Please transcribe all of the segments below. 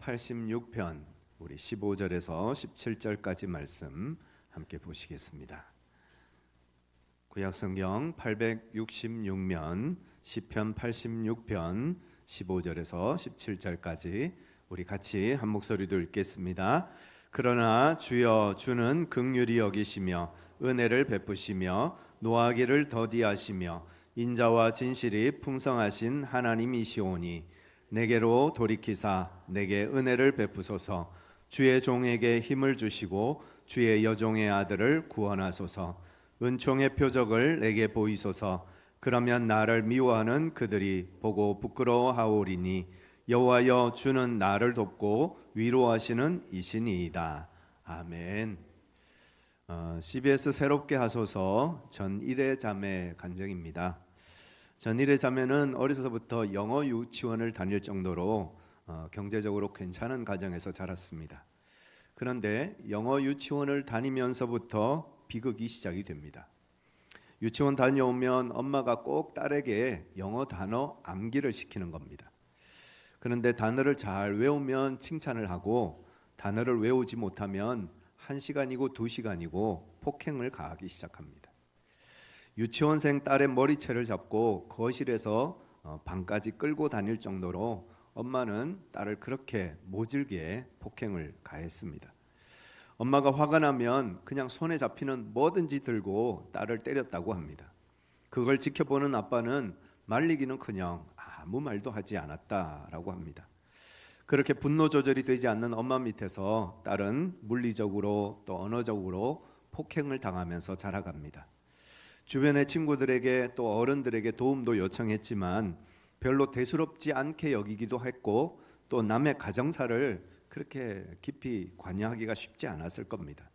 86편 우리 15절에서 17절까지 말씀 함께 보시겠습니다. 구약성경 866면 시편 86편 15절에서 17절까지 우리 같이 한 목소리로 읽겠습니다. 그러나 주여, 주는 긍휼히 여기시며 은혜를 베푸시며 노하기를 더디하시며 인자와 진실이 풍성하신 하나님이시오니 내게로 돌이키사 내게 은혜를 베푸소서. 주의 종에게 힘을 주시고 주의 여종의 아들을 구원하소서. 은총의 표적을 내게 보이소서. 그러면 나를 미워하는 그들이 보고 부끄러워하오리니 여호와여, 주는 나를 돕고 위로하시는 이신이이다. 아멘. CBS 새롭게 하소서 전일의 자매 간증입니다. 전일의 자매는 어려서부터 영어 유치원을 다닐 정도로 경제적으로 괜찮은 가정에서 자랐습니다. 그런데 영어 유치원을 다니면서부터 비극이 시작이 됩니다. 유치원 다녀오면 엄마가 꼭 딸에게 영어 단어 암기를 시키는 겁니다. 그런데 단어를 잘 외우면 칭찬을 하고 단어를 외우지 못하면 1시간이고 2시간이고 폭행을 가하기 시작합니다. 유치원생 딸의 머리채를 잡고 거실에서 방까지 끌고 다닐 정도로 엄마는 딸을 그렇게 모질게 폭행을 가했습니다. 엄마가 화가 나면 그냥 손에 잡히는 뭐든지 들고 딸을 때렸다고 합니다. 그걸 지켜보는 아빠는 말리기는커녕 아무 말도 하지 않았다라고 합니다. 그렇게 분노 조절이 되지 않는 엄마 밑에서 딸은 물리적으로 또 언어적으로 폭행을 당하면서 자라갑니다. 주변의 친구들에게 또 어른들에게 도움도 요청했지만 별로 대수롭지 않게 여기기도 했고 또 남의 가정사를 그렇게 깊이 관여하기가 쉽지 않았을 겁니다.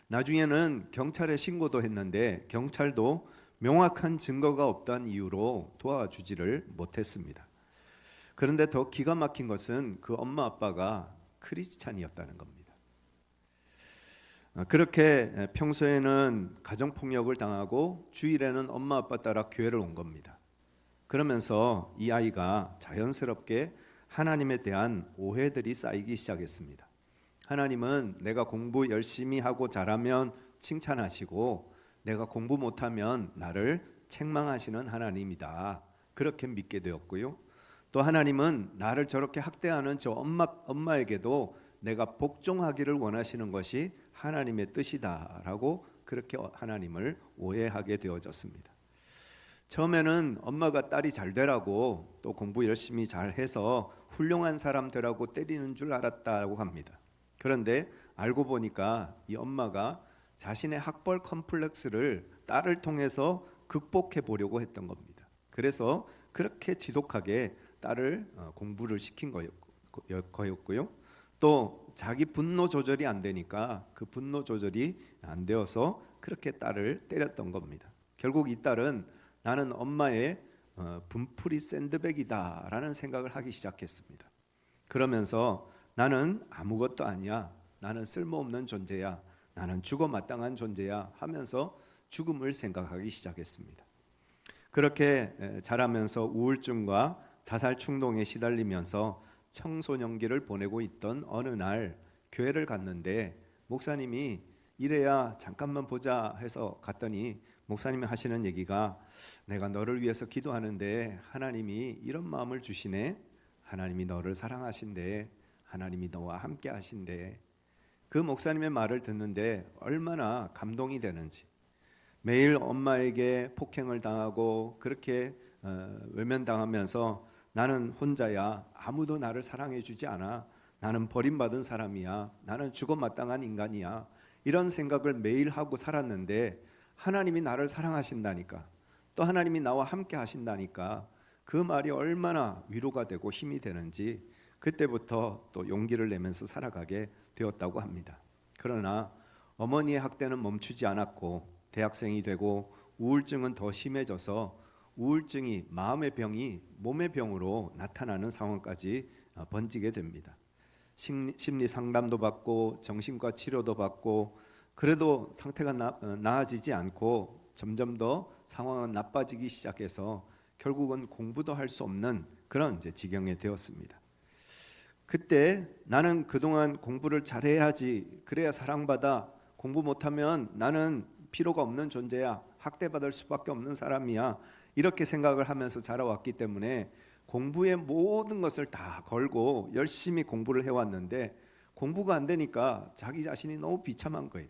나중에는 경찰에 신고도 했는데 경찰도 명확한 증거가 없다는 이유로 도와주지를 못했습니다. 그런데 더 기가 막힌 것은 그 엄마 아빠가 크리스찬이었다는 겁니다. 그렇게 평소에는 가정폭력을 당하고 주일에는 엄마 아빠 따라 교회를 온 겁니다. 그러면서 이 아이가 자연스럽게 하나님에 대한 오해들이 쌓이기 시작했습니다. 하나님은 내가 공부 열심히 하고 잘하면 칭찬하시고 내가 공부 못하면 나를 책망하시는 하나님이다. 그렇게 믿게 되었고요. 또 하나님은 나를 저렇게 학대하는 저 엄마에게도 내가 복종하기를 원하시는 것이 하나님의 뜻이다라고 그렇게 하나님을 오해하게 되어졌습니다. 처음에는 엄마가 딸이 잘 되라고 또 공부 열심히 잘해서 훌륭한 사람 되라고 때리는 줄 알았다고 합니다. 그런데 알고 보니까 이 엄마가 자신의 학벌 컴플렉스를 딸을 통해서 극복해 보려고 했던 겁니다. 그래서 그렇게 지독하게 딸을 공부를 시킨 거였고요. 또 자기 분노 조절이 안 되니까 그 분노 조절이 안 되어서 그렇게 딸을 때렸던 겁니다. 결국 이 딸은 나는 엄마의 분풀이 샌드백이다 라는 생각을 하기 시작했습니다. 그러면서 나는 아무것도 아니야, 나는 쓸모없는 존재야, 나는 죽어 마땅한 존재야 하면서 죽음을 생각하기 시작했습니다. 그렇게 자라면서 우울증과 자살 충동에 시달리면서 청소년기를 보내고 있던 어느 날 교회를 갔는데 목사님이 이래야 잠깐만 보자 해서 갔더니 목사님이 하시는 얘기가 내가 너를 위해서 기도하는데 하나님이 이런 마음을 주시네. 하나님이 너를 사랑하신대. 하나님이 너와 함께 하신대. 그 목사님의 말을 듣는데 얼마나 감동이 되는지. 매일 엄마에게 폭행을 당하고 그렇게 외면당하면서 나는 혼자야, 아무도 나를 사랑해 주지 않아, 나는 버림받은 사람이야, 나는 죽어 마땅한 인간이야, 이런 생각을 매일 하고 살았는데 하나님이 나를 사랑하신다니까, 또 하나님이 나와 함께 하신다니까 그 말이 얼마나 위로가 되고 힘이 되는지 그때부터 또 용기를 내면서 살아가게 되었다고 합니다. 그러나 어머니의 학대는 멈추지 않았고 대학생이 되고 우울증은 더 심해져서 우울증이 마음의 병이 몸의 병으로 나타나는 상황까지 번지게 됩니다. 심리 상담도 받고 정신과 치료도 받고 그래도 상태가 나아지지 않고 점점 더 상황은 나빠지기 시작해서 결국은 공부도 할 수 없는 그런 지경에 되었습니다. 그때 나는 그동안 공부를 잘해야지, 그래야 사랑받아, 공부 못하면 나는 필요가 없는 존재야, 학대받을 수밖에 없는 사람이야, 이렇게 생각을 하면서 자라왔기 때문에 공부의 모든 것을 다 걸고 열심히 공부를 해왔는데 공부가 안 되니까 자기 자신이 너무 비참한 거예요.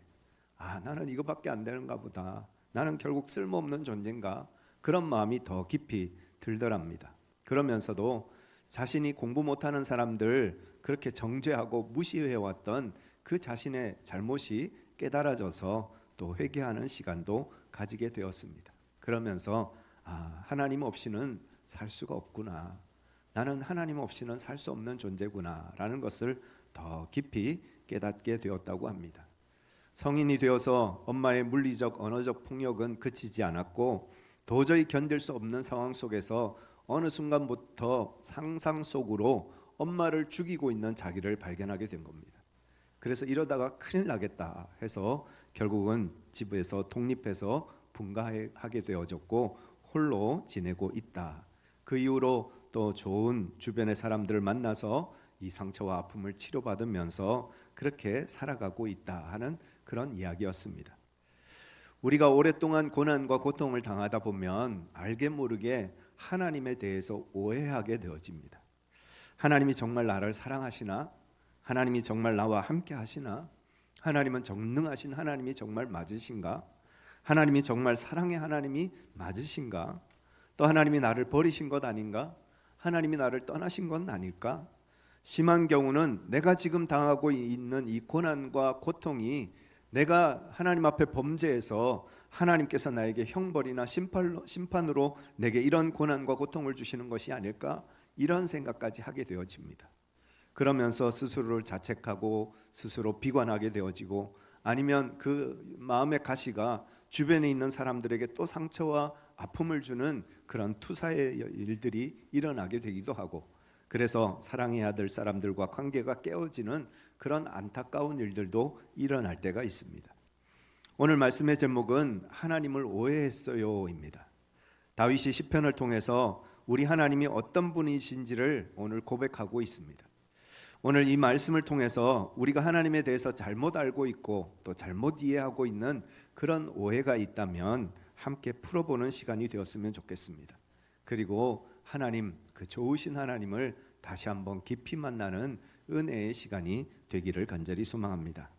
나는 이거밖에 안 되는가 보다, 나는 결국 쓸모없는 존재인가, 그런 마음이 더 깊이 들더랍니다. 그러면서도 자신이 공부 못하는 사람들 그렇게 정죄하고 무시해왔던 그 자신의 잘못이 깨달아져서 또 회개하는 시간도 가지게 되었습니다. 그러면서 하나님 없이는 살 수가 없구나, 나는 하나님 없이는 살 수 없는 존재구나 라는 것을 더 깊이 깨닫게 되었다고 합니다. 성인이 되어서 엄마의 물리적 언어적 폭력은 그치지 않았고 도저히 견딜 수 없는 상황 속에서 어느 순간부터 상상 속으로 엄마를 죽이고 있는 자기를 발견하게 된 겁니다. 그래서 이러다가 큰일 나겠다 해서 결국은 집에서 독립해서 분가하게 되어졌고 홀로 지내고 있다. 그 이후로 또 좋은 주변의 사람들을 만나서 이 상처와 아픔을 치료받으면서 그렇게 살아가고 있다 하는 그런 이야기였습니다. 우리가 오랫동안 고난과 고통을 당하다 보면 알게 모르게 하나님에 대해서 오해하게 되어집니다. 하나님이 정말 나를 사랑하시나? 하나님이 정말 나와 함께 하시나? 하나님은 전능하신 하나님이 정말 맞으신가? 하나님이 정말 사랑의 하나님이 맞으신가? 또 하나님이 나를 버리신 것 아닌가? 하나님이 나를 떠나신 건 아닐까? 심한 경우는 내가 지금 당하고 있는 이 고난과 고통이 내가 하나님 앞에 범죄해서 하나님께서 나에게 형벌이나 심판으로 내게 이런 고난과 고통을 주시는 것이 아닐까? 이런 생각까지 하게 되어집니다. 그러면서 스스로를 자책하고 스스로 비관하게 되어지고, 아니면 그 마음의 가시가 주변에 있는 사람들에게 또 상처와 아픔을 주는 그런 투사의 일들이 일어나게 되기도 하고, 그래서 사랑해야 될 사람들과 관계가 깨어지는 그런 안타까운 일들도 일어날 때가 있습니다. 오늘 말씀의 제목은 하나님을 오해했어요입니다. 다윗이 시편을 통해서 우리 하나님이 어떤 분이신지를 오늘 고백하고 있습니다. 오늘 이 말씀을 통해서 우리가 하나님에 대해서 잘못 알고 있고 또 잘못 이해하고 있는 그런 오해가 있다면 함께 풀어보는 시간이 되었으면 좋겠습니다. 그리고 하나님, 그 좋으신 하나님을 다시 한번 깊이 만나는 은혜의 시간이 되기를 간절히 소망합니다.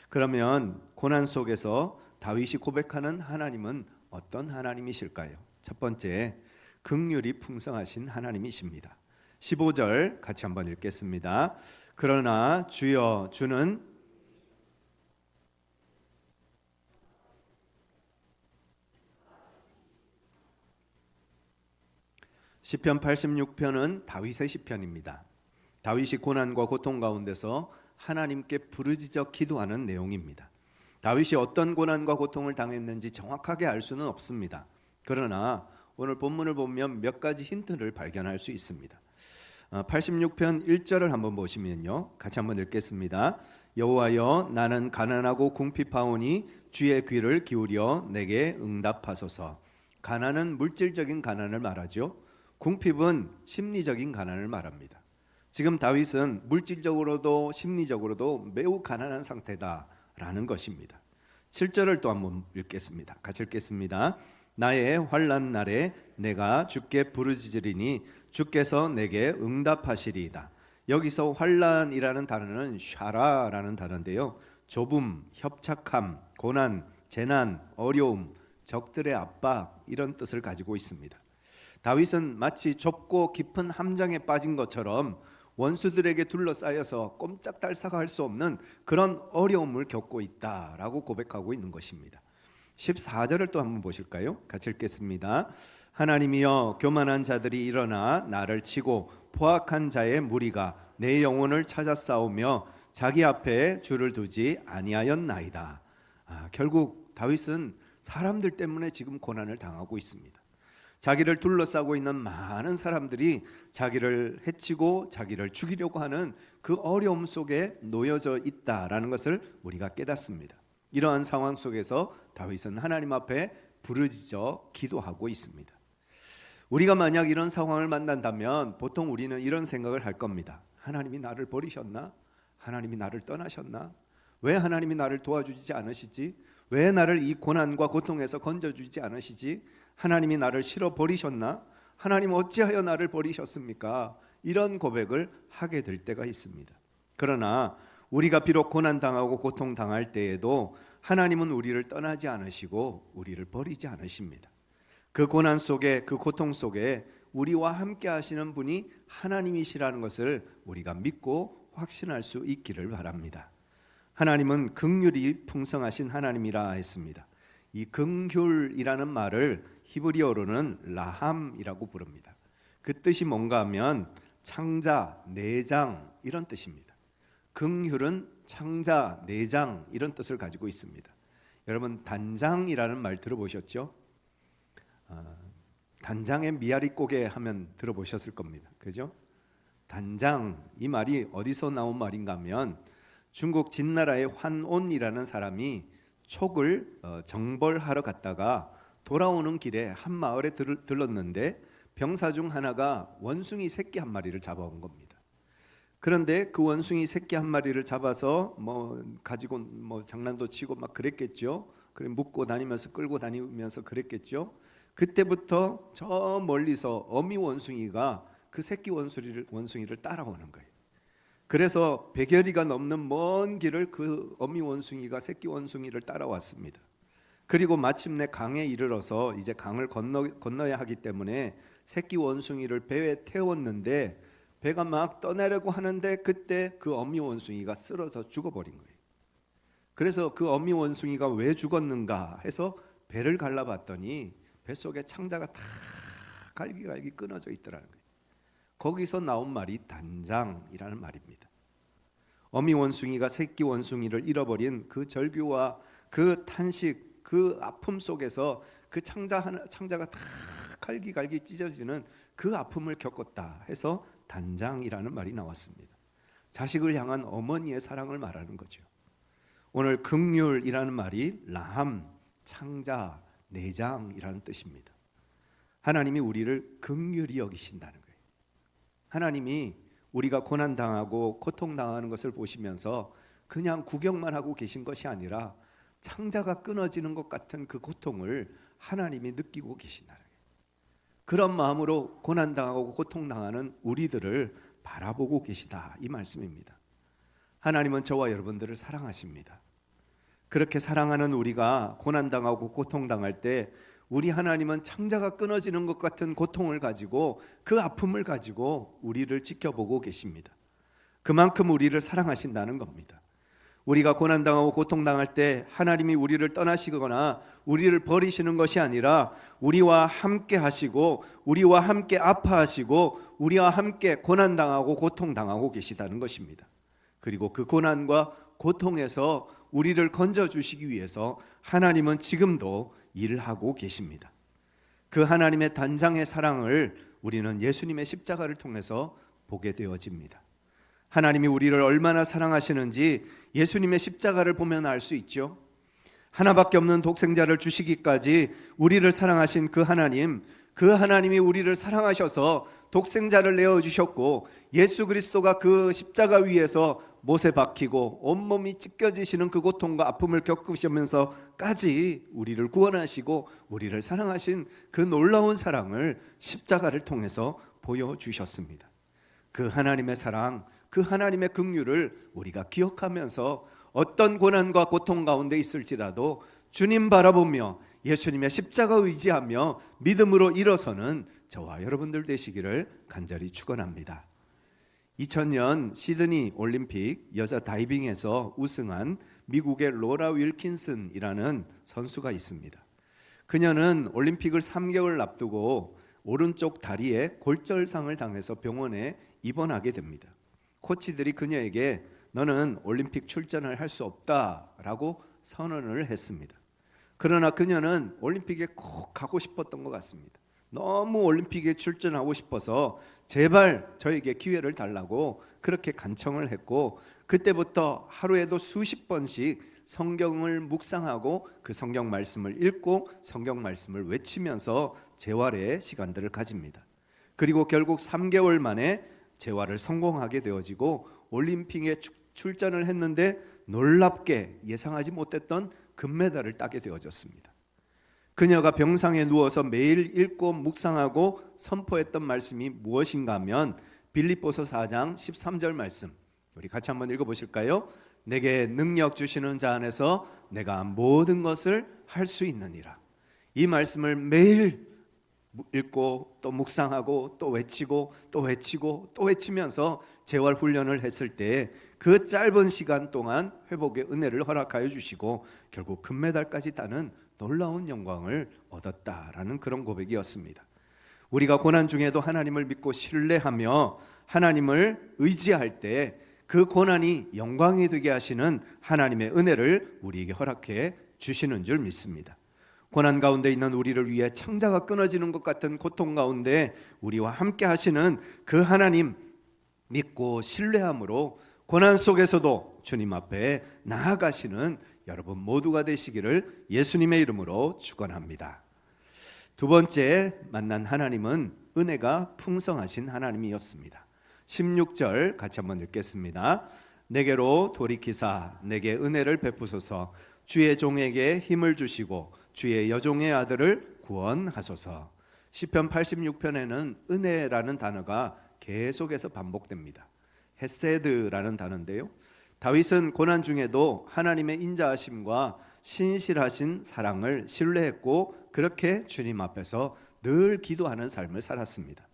그러면 고난 속에서 다윗이 고백하는 하나님은 어떤 하나님이실까요? 첫 번째, 긍휼이 풍성하신 하나님이십니다. 15절 같이 한번 읽겠습니다. 그러나 주여, 주는 시편 86편은 다윗의 시편입니다. 다윗이 고난과 고통 가운데서 하나님께 부르짖어 기도하는 내용입니다. 다윗이 어떤 고난과 고통을 당했는지 정확하게 알 수는 없습니다. 그러나 오늘 본문을 보면 몇 가지 힌트를 발견할 수 있습니다. 86편 1절을 한번 보시면요, 같이 한번 읽겠습니다. 여호와여, 나는 가난하고 궁핍하오니 주의 귀를 기울여 내게 응답하소서. 가난은 물질적인 가난을 말하죠. 궁핍은 심리적인 가난을 말합니다. 지금 다윗은 물질적으로도 심리적으로도 매우 가난한 상태다라는 것입니다. 7절을 또 한번 읽겠습니다. 같이 읽겠습니다. 나의 환난 날에 내가 주께 부르짖으리니 주께서 내게 응답하시리이다. 여기서 환난이라는 단어는 샤라라는 단어인데요, 좁음, 협착함, 고난, 재난, 어려움, 적들의 압박, 이런 뜻을 가지고 있습니다. 다윗은 마치 좁고 깊은 함정에 빠진 것처럼 원수들에게 둘러싸여서 꼼짝달싹할 수 없는 그런 어려움을 겪고 있다라고 고백하고 있는 것입니다. 14절을 또 한번 보실까요? 같이 읽겠습니다. 하나님이여, 교만한 자들이 일어나 나를 치고 포악한 자의 무리가 내 영혼을 찾아 싸우며 자기 앞에 줄을 두지 아니하였나이다. 결국 다윗은 사람들 때문에 지금 고난을 당하고 있습니다. 자기를 둘러싸고 있는 많은 사람들이 자기를 해치고 자기를 죽이려고 하는 그 어려움 속에 놓여져 있다라는 것을 우리가 깨닫습니다. 이러한 상황 속에서 다윗은 하나님 앞에 부르짖어 기도하고 있습니다. 우리가 만약 이런 상황을 만난다면 보통 우리는 이런 생각을 할 겁니다. 하나님이 나를 버리셨나? 하나님이 나를 떠나셨나? 왜 하나님이 나를 도와주지 않으시지? 왜 나를 이 고난과 고통에서 건져주지 않으시지? 하나님이 나를 싫어 버리셨나? 하나님 어찌하여 나를 버리셨습니까? 이런 고백을 하게 될 때가 있습니다. 그러나 우리가 비록 고난당하고 고통당할 때에도 하나님은 우리를 떠나지 않으시고 우리를 버리지 않으십니다. 그 고난 속에, 그 고통 속에 우리와 함께 하시는 분이 하나님이시라는 것을 우리가 믿고 확신할 수 있기를 바랍니다. 하나님은 긍휼이 풍성하신 하나님이라 했습니다. 이 긍휼이라는 말을 히브리어로는 라함이라고 부릅니다. 그 뜻이 뭔가 하면 창자, 내장 이런 뜻입니다. 긍휼은 창자, 내장 이런 뜻을 가지고 있습니다. 여러분 단장이라는 말 들어보셨죠? 단장의 미아리 고개 하면 들어보셨을 겁니다. 그죠? 단장, 이 말이 어디서 나온 말인가 하면 중국 진나라의 환온이라는 사람이 촉을 정벌하러 갔다가 돌아오는 길에 한 마을에 들렀는데 병사 중 하나가 원숭이 새끼 한 마리를 잡아온 겁니다. 그런데 그 원숭이 새끼 한 마리를 잡아서 가지고 장난도 치고 막 그랬겠죠. 그래 묶고 다니면서 끌고 다니면서 그랬겠죠. 그때부터 저 멀리서 어미 원숭이가 그 새끼 원숭이를 따라오는 거예요. 그래서 100여리가 넘는 먼 길을 그 어미 원숭이가 새끼 원숭이를 따라왔습니다. 그리고 마침내 강에 이르러서 이제 강을 건너야 하기 때문에 새끼 원숭이를 배에 태웠는데 배가 막 떠나려고 하는데 그때 그 어미 원숭이가 쓰러져 죽어버린 거예요. 그래서 그 어미 원숭이가 왜 죽었는가 해서 배를 갈라봤더니 뱃속에 창자가 다 갈기갈기 끊어져 있더라는 거예요. 거기서 나온 말이 단장이라는 말입니다. 어미 원숭이가 새끼 원숭이를 잃어버린 그 절규와 그 탄식, 그 아픔 속에서 그 창자가 다 갈기갈기 찢어지는 그 아픔을 겪었다 해서 단장이라는 말이 나왔습니다. 자식을 향한 어머니의 사랑을 말하는 거죠. 오늘 긍휼이라는 말이 라함, 창자, 내장이라는 뜻입니다. 하나님이 우리를 긍휼히 여기신다는 거예요. 하나님이 우리가 고난당하고 고통당하는 것을 보시면서 그냥 구경만 하고 계신 것이 아니라 창자가 끊어지는 것 같은 그 고통을 하나님이 느끼고 계신다는 거예요. 그런 마음으로 고난당하고 고통당하는 우리들을 바라보고 계시다 이 말씀입니다. 하나님은 저와 여러분들을 사랑하십니다. 그렇게 사랑하는 우리가 고난당하고 고통당할 때 우리 하나님은 창자가 끊어지는 것 같은 고통을 가지고 그 아픔을 가지고 우리를 지켜보고 계십니다. 그만큼 우리를 사랑하신다는 겁니다. 우리가 고난당하고 고통당할 때 하나님이 우리를 떠나시거나 우리를 버리시는 것이 아니라 우리와 함께 하시고 우리와 함께 아파하시고 우리와 함께 고난당하고 고통당하고 계시다는 것입니다. 그리고 그 고난과 고통에서 우리를 건져주시기 위해서 하나님은 지금도 일을 하고 계십니다. 그 하나님의 단장의 사랑을 우리는 예수님의 십자가를 통해서 보게 되어집니다. 하나님이 우리를 얼마나 사랑하시는지 예수님의 십자가를 보면 알 수 있죠. 하나밖에 없는 독생자를 주시기까지 우리를 사랑하신 그 하나님이 우리를 사랑하셔서 독생자를 내어주셨고 예수 그리스도가 그 십자가 위에서 못에 박히고 온몸이 찢겨지시는 그 고통과 아픔을 겪으시면서까지 우리를 구원하시고 우리를 사랑하신 그 놀라운 사랑을 십자가를 통해서 보여주셨습니다. 그 하나님의 사랑, 그 하나님의 긍휼을 우리가 기억하면서 어떤 고난과 고통 가운데 있을지라도 주님 바라보며 예수님의 십자가 의지하며 믿음으로 일어서는 저와 여러분들 되시기를 간절히 축원합니다. 2000년 시드니 올림픽 여자 다이빙에서 우승한 미국의 로라 윌킨슨이라는 선수가 있습니다. 그녀는 올림픽을 3개월 앞두고 오른쪽 다리에 골절상을 당해서 병원에 입원하게 됩니다. 코치들이 그녀에게 너는 올림픽 출전을 할 수 없다라고 선언을 했습니다. 그러나 그녀는 올림픽에 꼭 가고 싶었던 것 같습니다. 너무 올림픽에 출전하고 싶어서 제발 저에게 기회를 달라고 그렇게 간청을 했고 그때부터 하루에도 수십 번씩 성경을 묵상하고 그 성경 말씀을 읽고 성경 말씀을 외치면서 재활의 시간들을 가집니다. 그리고 결국 3개월 만에 재활을 성공하게 되어지고 올림픽에 출전을 했는데 놀랍게 예상하지 못했던 금메달을 따게 되어졌습니다. 그녀가 병상에 누워서 매일 읽고 묵상하고 선포했던 말씀이 무엇인가 하면 빌립보서 4장 13절 말씀, 우리 같이 한번 읽어보실까요? 내게 능력 주시는 자 안에서 내가 모든 것을 할 수 있느니라. 이 말씀을 매일 읽고 또 묵상하고 또 외치고 또 외치고 또 외치면서 재활 훈련을 했을 때 그 짧은 시간 동안 회복의 은혜를 허락하여 주시고 결국 금메달까지 따는 놀라운 영광을 얻었다라는 그런 고백이었습니다. 우리가 고난 중에도 하나님을 믿고 신뢰하며 하나님을 의지할 때 그 고난이 영광이 되게 하시는 하나님의 은혜를 우리에게 허락해 주시는 줄 믿습니다. 고난 가운데 있는 우리를 위해 창자가 끊어지는 것 같은 고통 가운데 우리와 함께 하시는 그 하나님 믿고 신뢰함으로 고난 속에서도 주님 앞에 나아가시는 여러분 모두가 되시기를 예수님의 이름으로 축원합니다. 두 번째 만난 하나님은 은혜가 풍성하신 하나님이었습니다. 16절 같이 한번 읽겠습니다. 내게로 돌이키사 내게 은혜를 베푸소서 주의 종에게 힘을 주시고 주의 여종의 아들을 구원하소서. 시편 86편에는 은혜라는 단어가 계속해서 반복됩니다. 헤세드라는 단어인데요, 다윗은 고난 중에도 하나님의 인자하심과 신실하신 사랑을 신뢰했고 그렇게 주님 앞에서 늘 기도하는 삶을 살았습니다.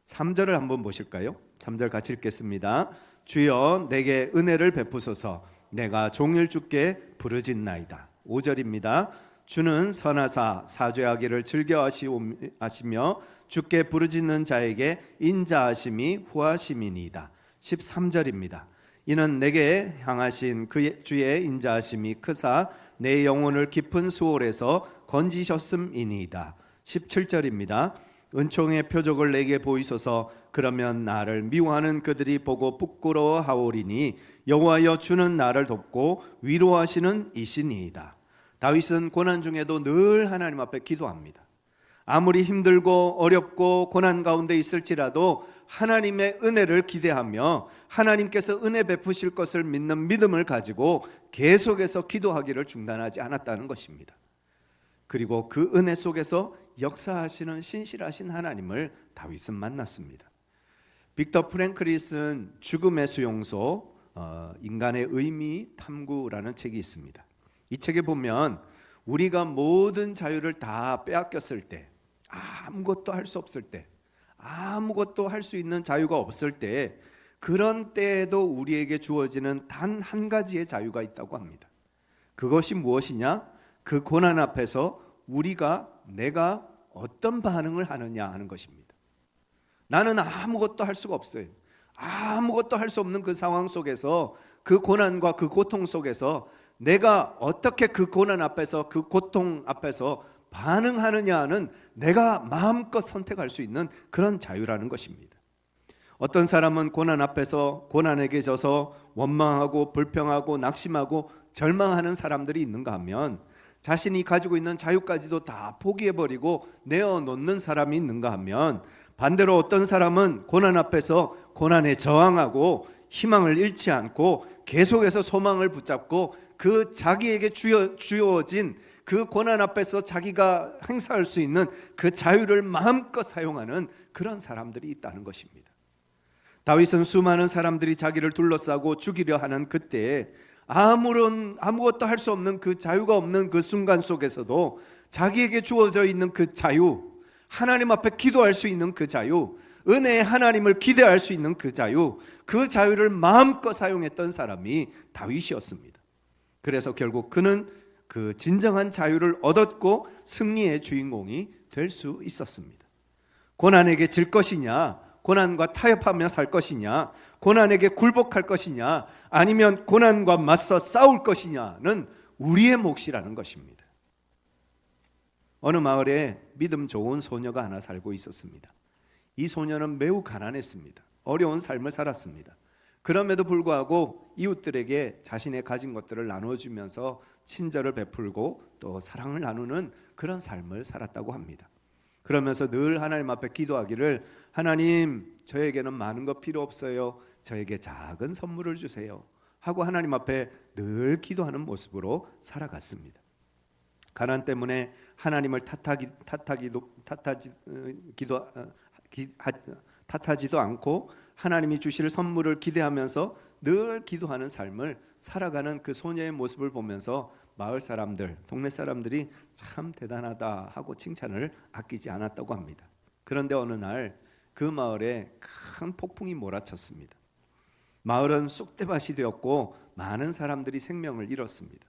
3절을 한번 보실까요? 3절 같이 읽겠습니다. 주여 내게 은혜를 베푸소서 내가 종일 주께 부르짖나이다. 5절입니다. 주는 선하사 사죄하기를 즐겨하시며 주께 부르짖는 자에게 인자하심이 후하심이니이다. 13절입니다. 이는 내게 향하신 그 주의 인자하심이 크사 내 영혼을 깊은 수월에서 건지셨음이니이다. 17절입니다. 은총의 표적을 내게 보이소서 그러면 나를 미워하는 그들이 보고 부끄러워하오리니 여호와여 주는 나를 돕고 위로하시는 이시니이다. 다윗은 고난 중에도 늘 하나님 앞에 기도합니다. 아무리 힘들고 어렵고 고난 가운데 있을지라도 하나님의 은혜를 기대하며 하나님께서 은혜 베푸실 것을 믿는 믿음을 가지고 계속해서 기도하기를 중단하지 않았다는 것입니다. 그리고 그 은혜 속에서 역사하시는 신실하신 하나님을 다윗은 만났습니다. 빅터 프랭클릿은 죽음의 수용소, 인간의 의미 탐구라는 책이 있습니다. 이 책에 보면 우리가 모든 자유를 다 빼앗겼을 때, 아무것도 할 수 없을 때, 아무것도 할 수 있는 자유가 없을 때, 그런 때에도 우리에게 주어지는 단 한 가지의 자유가 있다고 합니다. 그것이 무엇이냐? 그 고난 앞에서 내가 어떤 반응을 하느냐 하는 것입니다. 나는 아무것도 할 수가 없어요. 아무것도 할 수 없는 그 상황 속에서, 그 고난과 그 고통 속에서 내가 어떻게 그 고난 앞에서, 그 고통 앞에서 반응하느냐는 내가 마음껏 선택할 수 있는 그런 자유라는 것입니다. 어떤 사람은 고난 앞에서 고난에게 져서 원망하고 불평하고 낙심하고 절망하는 사람들이 있는가 하면, 자신이 가지고 있는 자유까지도 다 포기해버리고 내어놓는 사람이 있는가 하면, 반대로 어떤 사람은 고난 앞에서 고난에 저항하고 희망을 잃지 않고 계속해서 소망을 붙잡고 그 자기에게 주어진 그 고난 앞에서 자기가 행사할 수 있는 그 자유를 마음껏 사용하는 그런 사람들이 있다는 것입니다. 다윗은 수많은 사람들이 자기를 둘러싸고 죽이려 하는 그때에 아무것도 할 수 없는 그 자유가 없는 그 순간 속에서도 자기에게 주어져 있는 그 자유, 하나님 앞에 기도할 수 있는 그 자유, 은혜의 하나님을 기대할 수 있는 그 자유, 그 자유를 마음껏 사용했던 사람이 다윗이었습니다. 그래서 결국 그는 그 진정한 자유를 얻었고 승리의 주인공이 될 수 있었습니다. 고난에게 질 것이냐, 고난과 타협하며 살 것이냐, 고난에게 굴복할 것이냐, 아니면 고난과 맞서 싸울 것이냐는 우리의 몫이라는 것입니다. 어느 마을에 믿음 좋은 소녀가 하나 살고 있었습니다. 이 소녀는 매우 가난했습니다. 어려운 삶을 살았습니다. 그럼에도 불구하고 이웃들에게 자신의 가진 것들을 나눠주면서 친절을 베풀고 또 사랑을 나누는 그런 삶을 살았다고 합니다. 그러면서 늘 하나님 앞에 기도하기를, 하나님, 저에게는 많은 거 필요 없어요. 저에게 작은 선물을 주세요 하고 하나님 앞에 늘 기도하는 모습으로 살아갔습니다. 가난 때문에 하나님을 탓하지도 않고 하나님이 주실 선물을 기대하면서 늘 기도하는 삶을 살아가는 그 소녀의 모습을 보면서 마을 사람들, 동네 사람들이 참 대단하다 하고 칭찬을 아끼지 않았다고 합니다. 그런데 어느 날 그 마을에 큰 폭풍이 몰아쳤습니다. 마을은 쑥대밭이 되었고 많은 사람들이 생명을 잃었습니다.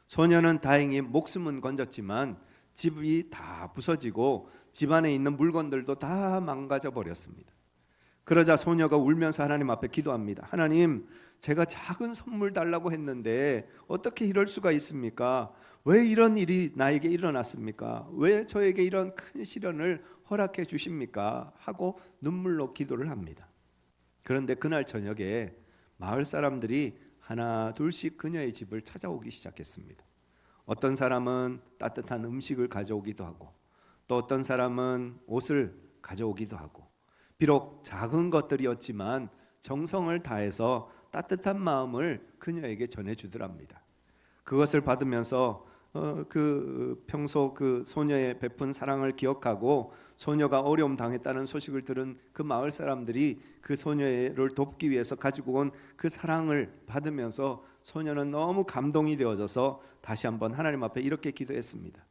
소녀는 다행히 목숨은 건졌지만 집이 다 부서지고 집 안에 있는 물건들도 다 망가져 버렸습니다. 그러자 소녀가 울면서 하나님 앞에 기도합니다. 하나님, 제가 작은 선물 달라고 했는데 어떻게 이럴 수가 있습니까? 왜 이런 일이 나에게 일어났습니까? 왜 저에게 이런 큰 시련을 허락해 주십니까? 하고 눈물로 기도를 합니다. 그런데 그날 저녁에 마을 사람들이 하나 둘씩 그녀의 집을 찾아오기 시작했습니다. 어떤 사람은 따뜻한 음식을 가져오기도 하고 또 어떤 사람은 옷을 가져오기도 하고 비록 작은 것들이었지만 정성을 다해서 따뜻한 마음을 그녀에게 전해주더랍니다. 그것을 받으면서 평소 그 소녀의 베푼 사랑을 기억하고 소녀가 어려움 당했다는 소식을 들은 그 마을 사람들이 그 소녀를 돕기 위해서 가지고 온 그 사랑을 받으면서 소녀는 너무 감동이 되어져서 다시 한번 하나님 앞에 이렇게 기도했습니다.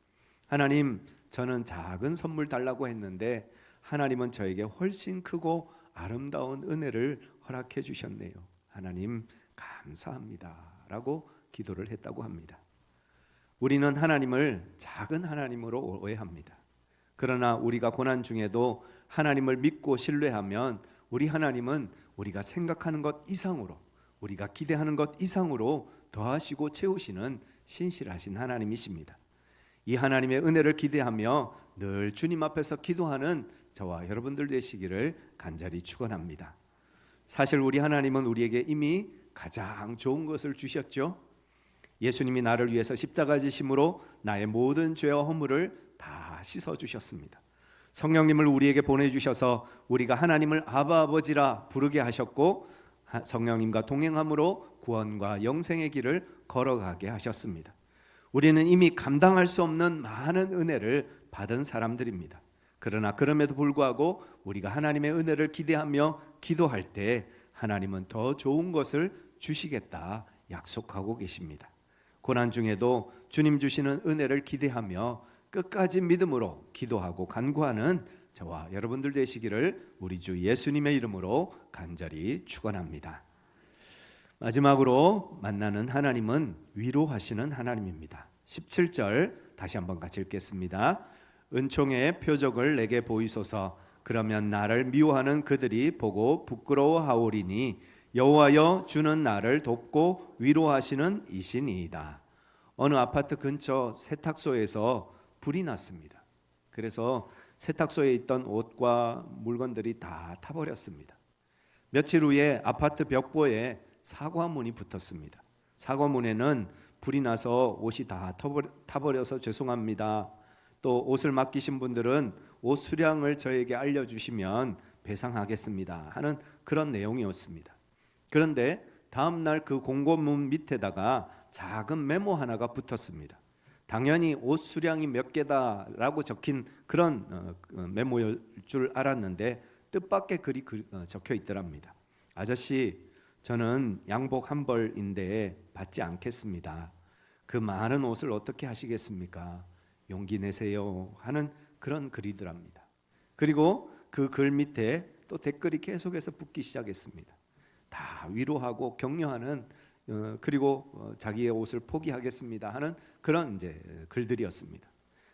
하나님, 저는 작은 선물 달라고 했는데 하나님은 저에게 훨씬 크고 아름다운 은혜를 허락해 주셨네요. 하나님 감사합니다 라고 기도를 했다고 합니다. 우리는 하나님을 작은 하나님으로 오해합니다. 그러나 우리가 고난 중에도 하나님을 믿고 신뢰하면 우리 하나님은 우리가 생각하는 것 이상으로, 우리가 기대하는 것 이상으로 더하시고 채우시는 신실하신 하나님이십니다. 이 하나님의 은혜를 기대하며 늘 주님 앞에서 기도하는 저와 여러분들 되시기를 간절히 축원합니다. 사실 우리 하나님은 우리에게 이미 가장 좋은 것을 주셨죠. 예수님이 나를 위해서 십자가 지심으로 나의 모든 죄와 허물을 다 씻어 주셨습니다. 성령님을 우리에게 보내주셔서 우리가 하나님을 아바 아버지라 부르게 하셨고 성령님과 동행함으로 구원과 영생의 길을 걸어가게 하셨습니다. 우리는 이미 감당할 수 없는 많은 은혜를 받은 사람들입니다. 그러나 그럼에도 불구하고 우리가 하나님의 은혜를 기대하며 기도할 때 하나님은 더 좋은 것을 주시겠다 약속하고 계십니다. 고난 중에도 주님 주시는 은혜를 기대하며 끝까지 믿음으로 기도하고 간구하는 저와 여러분들 되시기를 우리 주 예수님의 이름으로 간절히 축원합니다. 마지막으로 만나는 하나님은 위로하시는 하나님입니다. 17절 다시 한번 같이 읽겠습니다. 은총의 표적을 내게 보이소서. 그러면 나를 미워하는 그들이 보고 부끄러워하오리니 여호와여 주는 나를 돕고 위로하시는 이시니이다. 어느 아파트 근처 세탁소에서 불이 났습니다. 그래서 세탁소에 있던 옷과 물건들이 다 타버렸습니다. 며칠 후에 아파트 벽보에 사과문이 붙었습니다. 사과문에는 불이 나서 옷이 다 타버려서 죄송합니다. 또 옷을 맡기신 분들은 옷 수량을 저에게 알려주시면 배상하겠습니다 하는 그런 내용이었습니다. 그런데 다음날 그 공고문 밑에다가 작은 메모 하나가 붙었습니다. 당연히 옷 수량이 몇 개다라고 적힌 그런 메모일 줄 알았는데 뜻밖의 글이 적혀 있더랍니다. 아저씨, 저는 양복 한 벌인데 받지 않겠습니다. 그 많은 옷을 어떻게 하시겠습니까? 용기 내세요 하는 그런 글이더랍니다. 그리고 그 글 밑에 또 댓글이 계속해서 붙기 시작했습니다. 다 위로하고 격려하는 그리고 자기의 옷을 포기하겠습니다 하는 그런 이제 글들이었습니다.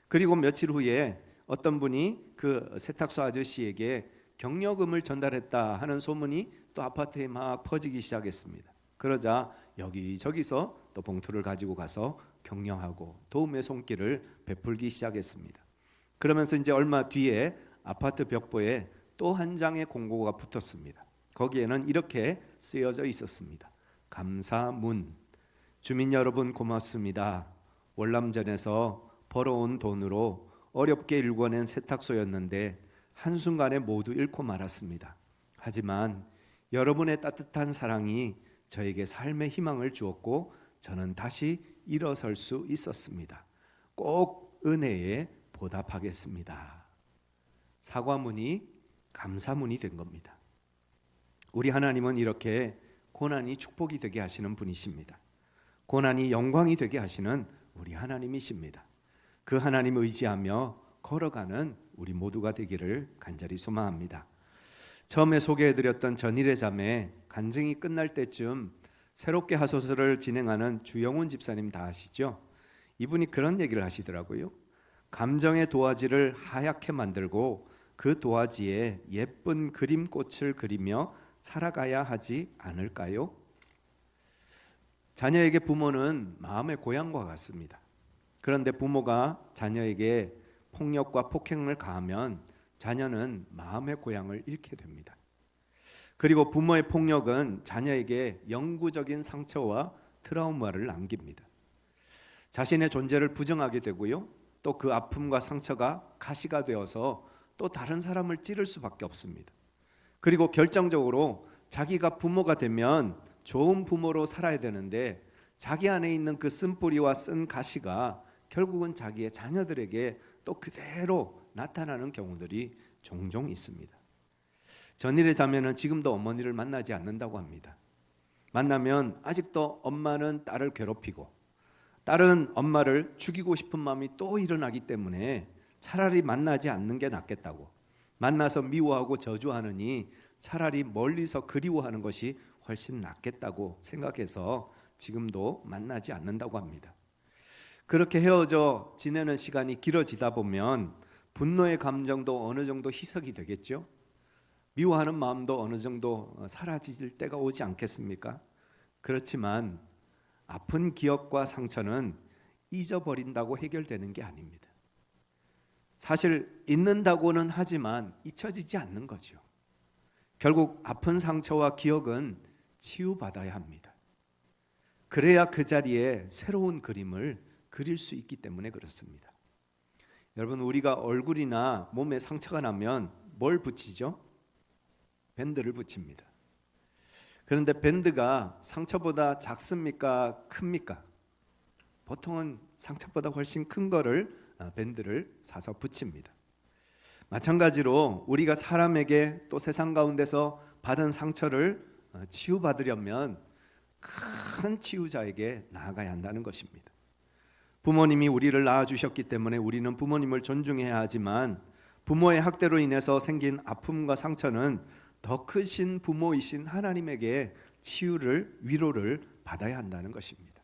그리고 며칠 후에 어떤 분이 그 세탁소 아저씨에게 격려금을 전달했다 하는 소문이 또 아파트에 막 퍼지기 시작했습니다. 그러자 여기저기서 또 봉투를 가지고 가서 격려하고 도움의 손길을 베풀기 시작했습니다. 그러면서 이제 얼마 뒤에 아파트 벽보에 또 한 장의 공고가 붙었습니다. 거기에는 이렇게 쓰여져 있었습니다. 감사문. 주민 여러분 고맙습니다. 월남전에서 벌어온 돈으로 어렵게 일궈낸 세탁소였는데 한순간에 모두 잃고 말았습니다. 하지만 여러분의 따뜻한 사랑이 저에게 삶의 희망을 주었고 저는 다시 일어설 수 있었습니다. 꼭 은혜에 보답하겠습니다. 사과문이 감사문이 된 겁니다. 우리 하나님은 이렇게 고난이 축복이 되게 하시는 분이십니다. 고난이 영광이 되게 하시는 우리 하나님이십니다. 그 하나님 의지하며 걸어가는 우리 모두가 되기를 간절히 소망합니다. 처음에 소개해드렸던 전일의 자매 간증이 끝날 때쯤 새롭게 하소서를 진행하는 주영훈 집사님 다 아시죠? 이분이 그런 얘기를 하시더라고요. 감정의 도화지를 하얗게 만들고 그 도화지에 예쁜 그림꽃을 그리며 살아가야 하지 않을까요? 자녀에게 부모는 마음의 고향과 같습니다. 그런데 부모가 자녀에게 폭력과 폭행을 가하면 자녀는 마음의 고향을 잃게 됩니다. 그리고 부모의 폭력은 자녀에게 영구적인 상처와 트라우마를 남깁니다. 자신의 존재를 부정하게 되고요. 또 그 아픔과 상처가 가시가 되어서 또 다른 사람을 찌를 수밖에 없습니다. 그리고 결정적으로 자기가 부모가 되면 좋은 부모로 살아야 되는데 자기 안에 있는 그 쓴뿌리와 쓴 가시가 결국은 자기의 자녀들에게 또 그대로 나타나는 경우들이 종종 있습니다. 전일의 자매는 지금도 어머니를 만나지 않는다고 합니다. 만나면 아직도 엄마는 딸을 괴롭히고 딸은 엄마를 죽이고 싶은 마음이 또 일어나기 때문에 차라리 만나지 않는 게 낫겠다고, 만나서 미워하고 저주하느니 차라리 멀리서 그리워하는 것이 훨씬 낫겠다고 생각해서 지금도 만나지 않는다고 합니다. 그렇게 헤어져 지내는 시간이 길어지다 보면 분노의 감정도 어느 정도 희석이 되겠죠. 미워하는 마음도 어느 정도 사라질 때가 오지 않겠습니까? 그렇지만 아픈 기억과 상처는 잊어버린다고 해결되는 게 아닙니다. 사실 잊는다고는 하지만 잊혀지지 않는 거죠. 결국 아픈 상처와 기억은 치유받아야 합니다. 그래야 그 자리에 새로운 그림을 그릴 수 있기 때문에 그렇습니다. 여러분, 우리가 얼굴이나 몸에 상처가 나면 뭘 붙이죠? 밴드를 붙입니다. 그런데 밴드가 상처보다 작습니까? 큽니까? 보통은 상처보다 훨씬 큰 거를 밴드를 사서 붙입니다. 마찬가지로 우리가 사람에게 또 세상 가운데서 받은 상처를 치유받으려면 큰 치유자에게 나아가야 한다는 것입니다. 부모님이 우리를 낳아주셨기 때문에 우리는 부모님을 존중해야 하지만 부모의 학대로 인해서 생긴 아픔과 상처는 더 크신 부모이신 하나님에게 치유를, 위로를 받아야 한다는 것입니다.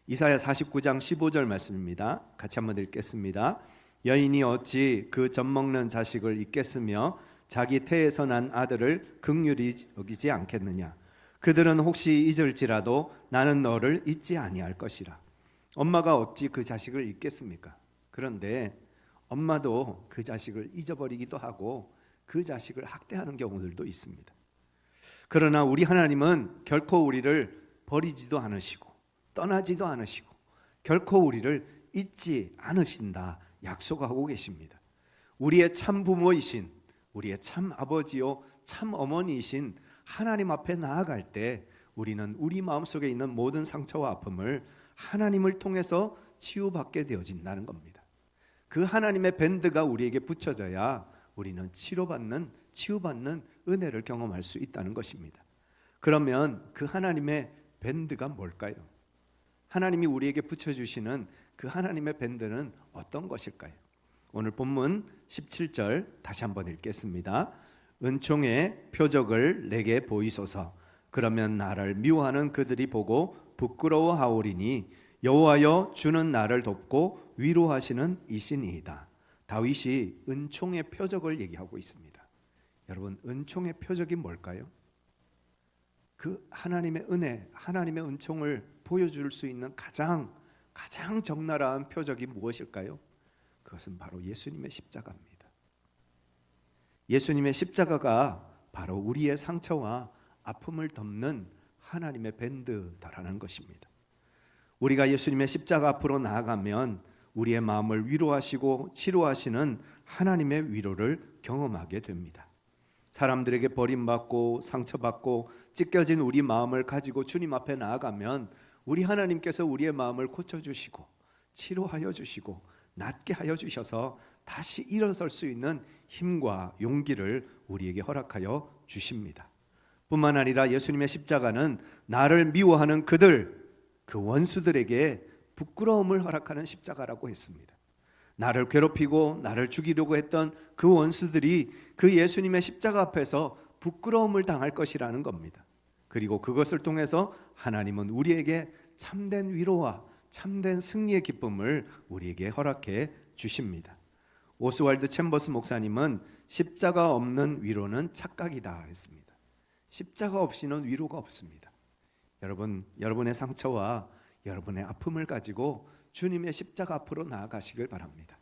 이사야 49장 15절 말씀입니다. 같이 한번 읽겠습니다. 여인이 어찌 그 젖먹는 자식을 잊겠으며 자기 태에서 난 아들을 긍휼히 여기지 않겠느냐. 그들은 혹시 잊을지라도 나는 너를 잊지 아니할 것이라. 엄마가 어찌 그 자식을 잊겠습니까? 그런데 엄마도 그 자식을 잊어버리기도 하고 그 자식을 학대하는 경우들도 있습니다. 그러나 우리 하나님은 결코 우리를 버리지도 않으시고 떠나지도 않으시고 결코 우리를 잊지 않으신다 약속하고 계십니다. 우리의 참 부모이신, 우리의 참 아버지요 참 어머니이신 하나님 앞에 나아갈 때 우리는 우리 마음속에 있는 모든 상처와 아픔을 하나님을 통해서 치유받게 되어진다는 겁니다. 그 하나님의 밴드가 우리에게 붙여져야 우리는 치유받는 은혜를 경험할 수 있다는 것입니다. 그러면 그 하나님의 밴드가 뭘까요? 하나님이 우리에게 붙여주시는 그 하나님의 밴드는 어떤 것일까요? 오늘 본문 17절 다시 한번 읽겠습니다. 은총의 표적을 내게 보이소서. 그러면 나를 미워하는 그들이 보고 부끄러워하오리니 여호와여 주는 나를 돕고 위로하시는 이신이이다. 다윗이 은총의 표적을 얘기하고 있습니다. 여러분, 은총의 표적이 뭘까요? 그 하나님의 은혜, 하나님의 은총을 보여줄 수 있는 가장 적나라한 표적이 무엇일까요? 그것은 바로 예수님의 십자가입니다. 예수님의 십자가가 바로 우리의 상처와 아픔을 덮는 하나님의 밴드다라는 것입니다. 우리가 예수님의 십자가 앞으로 나아가면 우리의 마음을 위로하시고 치료하시는 하나님의 위로를 경험하게 됩니다. 사람들에게 버림받고 상처받고 찢겨진 우리 마음을 가지고 주님 앞에 나아가면 우리 하나님께서 우리의 마음을 고쳐주시고 치료하여 주시고 낫게 하여 주셔서 다시 일어설 수 있는 힘과 용기를 우리에게 허락하여 주십니다. 뿐만 아니라 예수님의 십자가는 나를 미워하는 그 원수들에게 부끄러움을 허락하는 십자가라고 했습니다. 나를 괴롭히고 나를 죽이려고 했던 그 원수들이 그 예수님의 십자가 앞에서 부끄러움을 당할 것이라는 겁니다. 그리고 그것을 통해서 하나님은 우리에게 참된 위로와 참된 승리의 기쁨을 우리에게 허락해 주십니다. 오스왈드 챔버스 목사님은 십자가 없는 위로는 착각이다 했습니다. 십자가 없이는 위로가 없습니다. 여러분의 상처와 여러분의 아픔을 가지고 주님의 십자가 앞으로 나아가시길 바랍니다.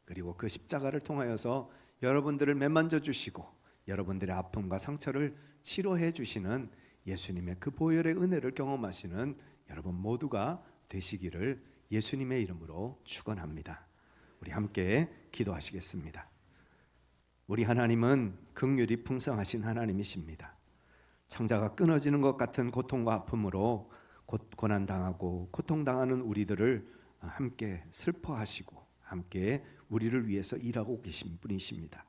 그리고 그 십자가를 통하여서 여러분들을 매만져 주시고 여러분들의 아픔과 상처를 치료해 주시는 예수님의 그 보혈의 은혜를 경험하시는 여러분 모두가 되시기를 예수님의 이름으로 축원합니다. 우리 함께 기도하시겠습니다. 우리 하나님은 긍휼이 풍성하신 하나님이십니다. 창자가 끊어지는 것 같은 고통과 아픔으로 고난당하고 고통당하는 우리들을 함께 슬퍼하시고 함께 우리를 위해서 일하고 계신 분이십니다.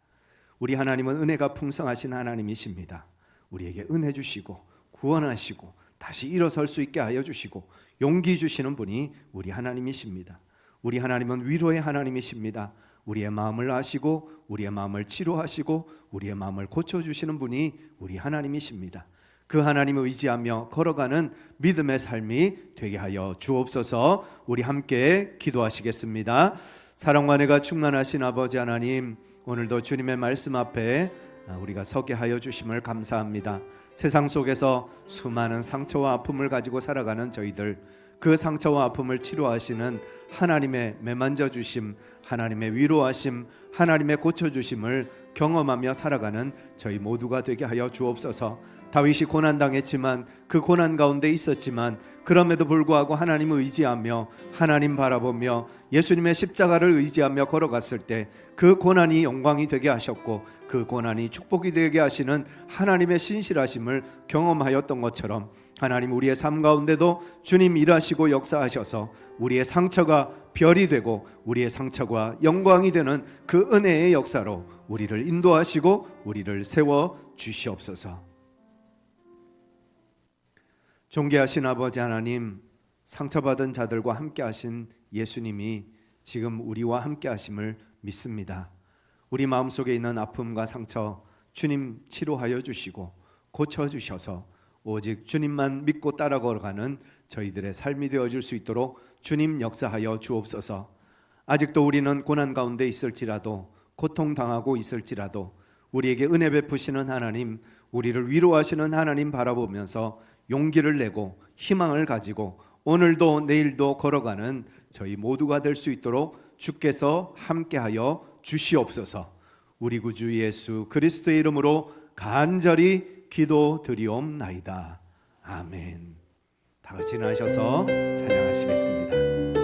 우리 하나님은 은혜가 풍성하신 하나님이십니다. 우리에게 은혜 주시고 구원하시고 다시 일어설 수 있게 하여 주시고 용기 주시는 분이 우리 하나님이십니다. 우리 하나님은 위로의 하나님이십니다. 우리의 마음을 아시고 우리의 마음을 치료하시고 우리의 마음을 고쳐주시는 분이 우리 하나님이십니다. 그 하나님을 의지하며 걸어가는 믿음의 삶이 되게 하여 주옵소서. 우리 함께 기도하시겠습니다. 사랑과 은혜가 충만하신 아버지 하나님, 오늘도 주님의 말씀 앞에 우리가 서게 하여 주심을 감사합니다. 세상 속에서 수많은 상처와 아픔을 가지고 살아가는 저희들, 그 상처와 아픔을 치료하시는 하나님의 매만져 주심, 하나님의 위로하심, 하나님의 고쳐주심을 경험하며 살아가는 저희 모두가 되게 하여 주옵소서. 다윗이 고난당했지만 그 고난 가운데 있었지만 그럼에도 불구하고 하나님을 의지하며 하나님 바라보며 예수님의 십자가를 의지하며 걸어갔을 때 그 고난이 영광이 되게 하셨고 그 고난이 축복이 되게 하시는 하나님의 신실하심을 경험하였던 것처럼 하나님 우리의 삶 가운데도 주님 일하시고 역사하셔서 우리의 상처가 별이 되고 우리의 상처가 영광이 되는 그 은혜의 역사로 우리를 인도하시고 우리를 세워 주시옵소서. 존귀하신 아버지 하나님, 상처받은 자들과 함께 하신 예수님이 지금 우리와 함께 하심을 믿습니다. 우리 마음속에 있는 아픔과 상처 주님 치료하여 주시고 고쳐주셔서 오직 주님만 믿고 따라 걸어가는 저희들의 삶이 되어질 수 있도록 주님 역사하여 주옵소서. 아직도 우리는 고난 가운데 있을지라도 고통당하고 있을지라도 우리에게 은혜 베푸시는 하나님, 우리를 위로하시는 하나님 바라보면서 용기를 내고 희망을 가지고 오늘도 내일도 걸어가는 저희 모두가 될 수 있도록 주께서 함께하여 주시옵소서. 우리 구주 예수 그리스도의 이름으로 간절히 기도드리옵나이다. 아멘. 다 같이 나셔서 찬양하시겠습니다.